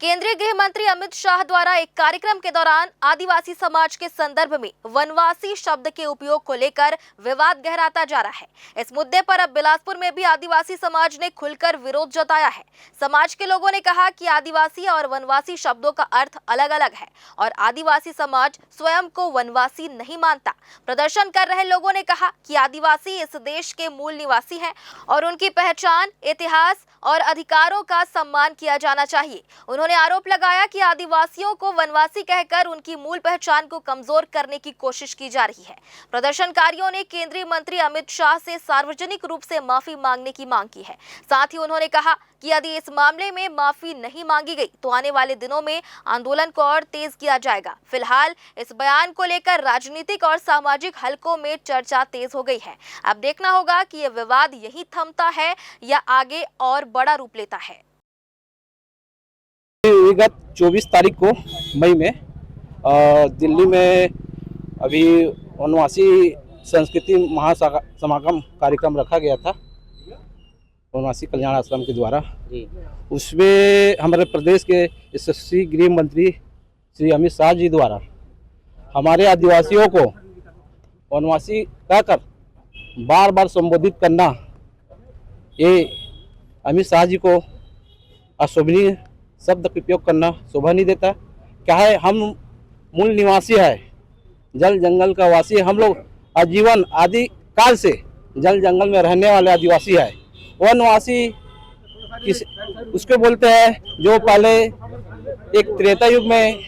केंद्रीय गृह मंत्री अमित शाह द्वारा एक कार्यक्रम के दौरान आदिवासी समाज के संदर्भ में वनवासी शब्द के उपयोग को लेकर विवाद गहराता जा रहा है। इस मुद्दे पर अब बिलासपुर में भी आदिवासी समाज ने खुलकर विरोध जताया है। समाज के लोगों ने कहा कि आदिवासी और वनवासी शब्दों का अर्थ अलग अलग है और आदिवासी समाज स्वयं को वनवासी नहीं मानता। प्रदर्शन कर रहे लोगों ने कहा कि आदिवासी इस देश के मूल निवासी हैं और उनकी पहचान, इतिहास और अधिकारों का सम्मान किया जाना चाहिए। उन्होंने आरोप लगाया कि आदिवासियों को वनवासी कहकर उनकी मूल पहचान को कमजोर करने की कोशिश की जा रही है। प्रदर्शनकारियों ने केंद्रीय मंत्री अमित शाह से सार्वजनिक रूप से माफी मांगने की मांग की है। साथ ही उन्होंने कहा कि यदि इस मामले में माफी नहीं मांगी गई तो आने वाले दिनों में आंदोलन को और तेज किया जाएगा। फिलहाल इस बयान को लेकर राजनीतिक और सामाजिक हलकों में चर्चा तेज हो गई है। अब देखना होगा कि यह विवाद यहीं थमता है या आगे और बड़ा रूप लेता है। विगत 24 तारीख को मई में दिल्ली में अभी वनवासी संस्कृति महासमागम कार्यक्रम रखा गया था वनवासी कल्याण आश्रम के द्वारा। उसमें हमारे प्रदेश के यशस्वी गृह मंत्री श्री अमित शाह जी द्वारा हमारे आदिवासियों को वनवासी कहकर बार बार संबोधित करना, ये अमित शाह जी को अशोभनीय शब्द का उपयोग करना शोभा नहीं देता। क्या है, हम मूल निवासी है, जल जंगल का वासी, हम लोग आजीवन आदि काल से जल जंगल में रहने वाले आदिवासी है। वनवासी उसको बोलते हैं जो पहले एक त्रेता युग में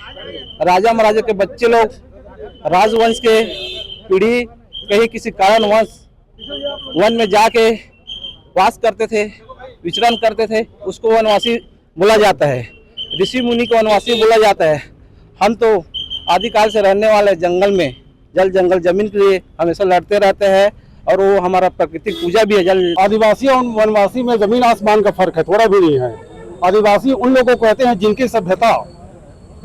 राजा महाराजा के बच्चे लोग राजवंश के पीढ़ी कहीं किसी कारणवश वन में जाके वास करते थे, विचरण करते थे, उसको वनवासी बोला जाता है। ऋषि मुनि को वनवासी बोला जाता है। हम तो आदिकाल से रहने वाले जंगल में जल जंगल जमीन के लिए हमेशा लड़ते रहते हैं और वो हमारा प्राकृतिक पूजा भी है। जल आदिवासी और वनवासी में जमीन आसमान का फर्क है, थोड़ा भी नहीं है। आदिवासी उन लोगों को कहते हैं जिनकी सभ्यता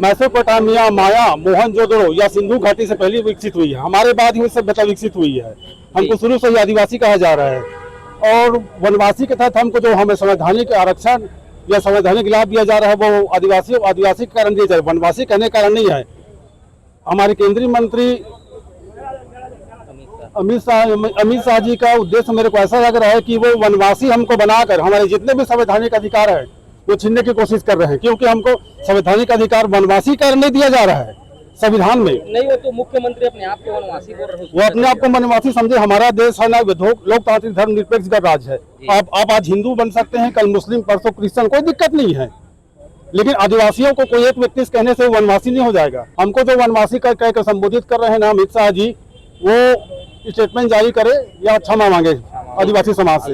मेसोपोटामिया, माया, मोहनजोदड़ो या सिंधु घाटी से पहले विकसित हुई है। हमारे बाद ही सभ्यता विकसित हुई है। हमको शुरू से ही आदिवासी कहा जा रहा है और वनवासी के तहत हमको जो हमें संवैधानिक आरक्षण या संवैधानिक लाभ दिया जा रहा है वो आदिवासी के कारण दिया जा रहा है, वनवासी कहने के कारण नहीं है। हमारे केंद्रीय मंत्री अमित शाह जी का उद्देश्य मेरे को ऐसा लग रहा है कि वो वनवासी हमको बनाकर हमारे जितने भी संवैधानिक अधिकार है वो छीनने की कोशिश कर रहे हैं, क्योंकि हमको संवैधानिक अधिकार वनवासी कर नहीं दिया जा रहा है संविधान में। नहीं, वो तो मुख्यमंत्री अपने आप को वनवासी बोल रहे हैं। वो अपने आप को वनवासी समझे। हमारा देश है ना लोकतांत्रिक धर्मनिरपेक्ष का राज है। आप आज हिंदू बन सकते हैं, कल मुस्लिम, परसों क्रिश्चियन, कोई दिक्कत नहीं है। लेकिन आदिवासियों को कोई एक व्यक्ति कहने से वनवासी नहीं हो जाएगा। हमको जो वनवासी कहकर संबोधित कर रहे हैं ना अमित शाह जी, वो स्टेटमेंट जारी करे या क्षमा मांगे आदिवासी समाज से।